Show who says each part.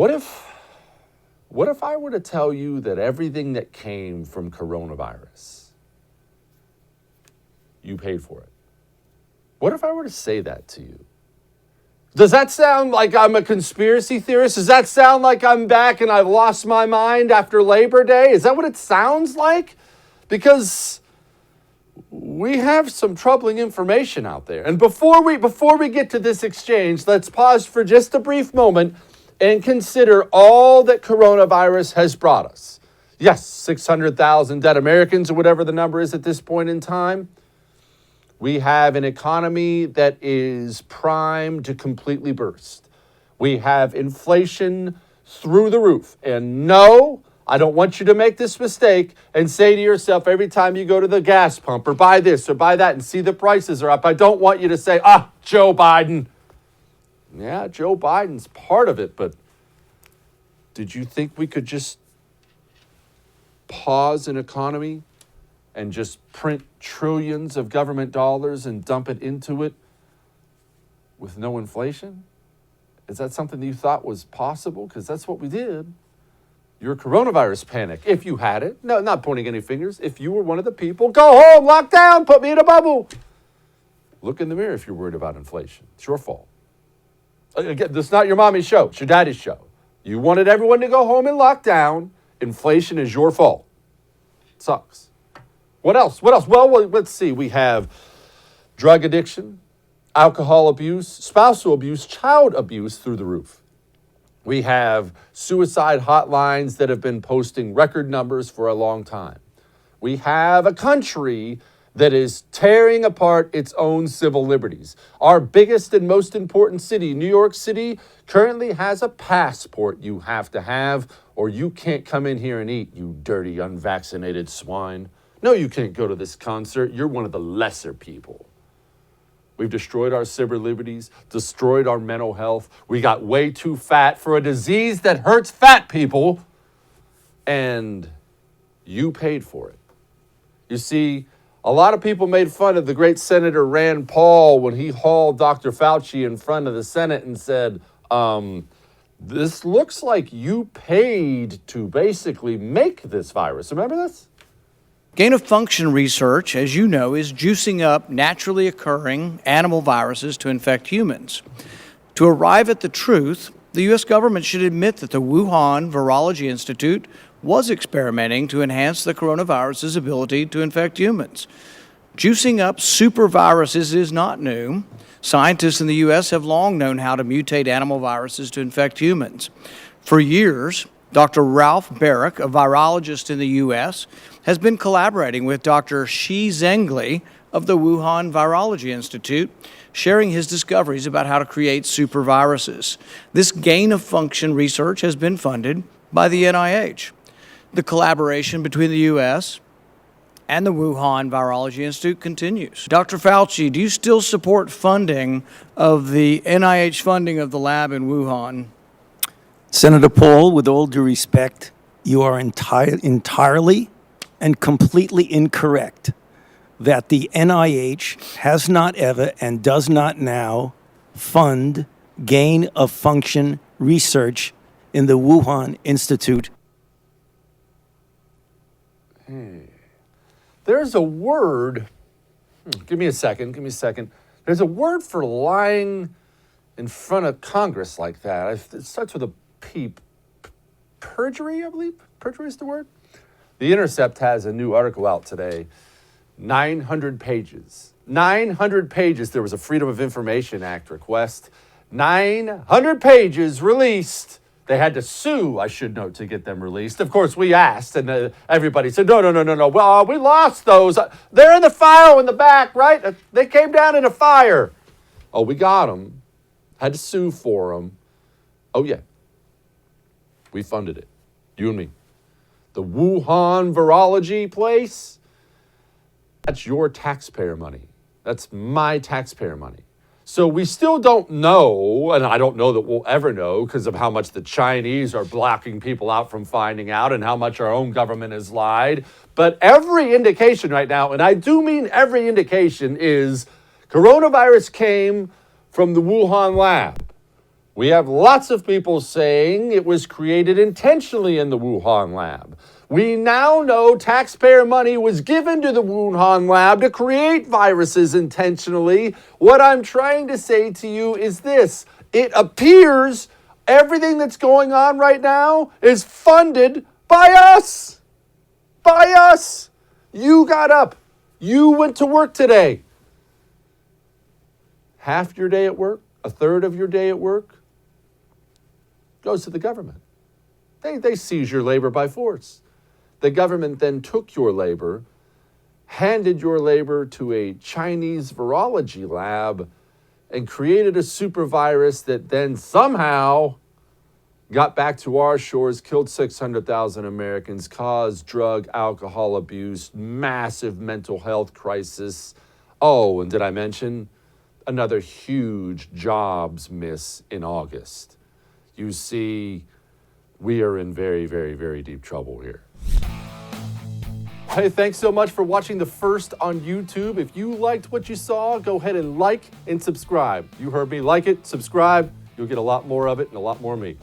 Speaker 1: What if I were to tell you that everything that came from coronavirus, you paid for it? What if I were to say that to you? Does that sound like I'm a conspiracy theorist? Does that sound like I'm back and I've lost my mind after Labor Day? Is that what it sounds like? Because we have some troubling information out there. And before we get to this exchange, let's pause for just a brief moment and consider all that coronavirus has brought us. Yes, 600,000 dead Americans or whatever the number is at this point in time. We have an economy that is primed to completely burst. We have inflation through the roof. And no, I don't want you to make this mistake and say to yourself every time you go to the gas pump or buy this or buy that and see the prices are up, I don't want you to say, Joe Biden. Yeah, Joe Biden's part of it, but did you think we could just pause an economy and just print trillions of government dollars and dump it into it with no inflation? Is that something that you thought was possible? Because that's what we did. Your coronavirus panic, if you had it. No, not pointing any fingers. If you were one of the people, go home, lock down, put me in a bubble. Look in the mirror if you're worried about inflation. It's your fault. Again, this is not your mommy's show. It's your daddy's show. You wanted everyone to go home and lock down. Inflation is your fault. It sucks. What else? Well, let's see. We have drug addiction, alcohol abuse, spousal abuse, child abuse through the roof. We have suicide hotlines that have been posting record numbers for a long time. We have a country that is tearing apart its own civil liberties. Our biggest and most important city, New York City, currently has a passport you have to have, or you can't come in here and eat, you dirty, unvaccinated swine. No, you can't go to this concert. You're one of the lesser people. We've destroyed our civil liberties, destroyed our mental health. We got way too fat for a disease that hurts fat people, and you paid for it. You see, a lot of people made fun of the great Senator Rand Paul when he hauled Dr. Fauci in front of the Senate and said, this looks like you paid to basically make this virus. Remember this?
Speaker 2: Gain-of-function research, as you know, is juicing up naturally occurring animal viruses to infect humans. To arrive at the truth, the U.S. government should admit that the Wuhan Virology Institute was experimenting to enhance the coronavirus's ability to infect humans. Juicing up superviruses is not new. Scientists in the U.S. have long known how to mutate animal viruses to infect humans. For years, Dr. Ralph Barrick, a virologist in the U.S., has been collaborating with Dr. Shi Zhengli of the Wuhan Virology Institute, sharing his discoveries about how to create superviruses. This gain-of-function research has been funded by the NIH. The collaboration between the U.S. and the Wuhan Virology Institute continues. Dr. Fauci, do you still support funding of the NIH funding of the lab in Wuhan?
Speaker 3: Senator Paul, with all due respect, you are entirely and completely incorrect that the NIH has not ever and does not now fund gain-of-function research in the Wuhan Institute.
Speaker 1: There's a word, give me a second. There's a word for lying in front of Congress like that. It starts with a P. Perjury, I believe. Perjury is the word. The Intercept has a new article out today. 900 pages. 900 pages. There was a Freedom of Information Act request. 900 pages released. They had to sue, I should note, to get them released. Of course, we asked, and everybody said, no. Well, we lost those. They're in the file in the back, right? They came down in a fire. Oh, we got them. Had to sue for them. Oh, yeah. We funded it. You and me. The Wuhan Virology place, that's your taxpayer money. That's my taxpayer money. So we still don't know, and I don't know that we'll ever know because of how much the Chinese are blocking people out from finding out and how much our own government has lied. But every indication right now, and I do mean every indication, is coronavirus came from the Wuhan Lab, We have lots of people saying it was created intentionally in the Wuhan Lab. We now know taxpayer money was given to the Wuhan Lab to create viruses intentionally. What I'm trying to say to you is this. It appears everything that's going on right now is funded by us. By us. You got up. You went to work today. Half your day at work, a third of your day at work, goes to the government. They seize your labor by force. The government then took your labor, handed your labor to a Chinese virology lab, and created a super virus that then somehow got back to our shores, killed 600,000 Americans, caused drug, alcohol abuse, massive mental health crisis. Oh, and did I mention another huge jobs miss in August? You see, we are in very, very, very deep trouble here. Hey, thanks so much for watching the first on YouTube. If you liked what you saw, go ahead and like and subscribe. You heard me, like it, subscribe. You'll get a lot more of it and a lot more of me.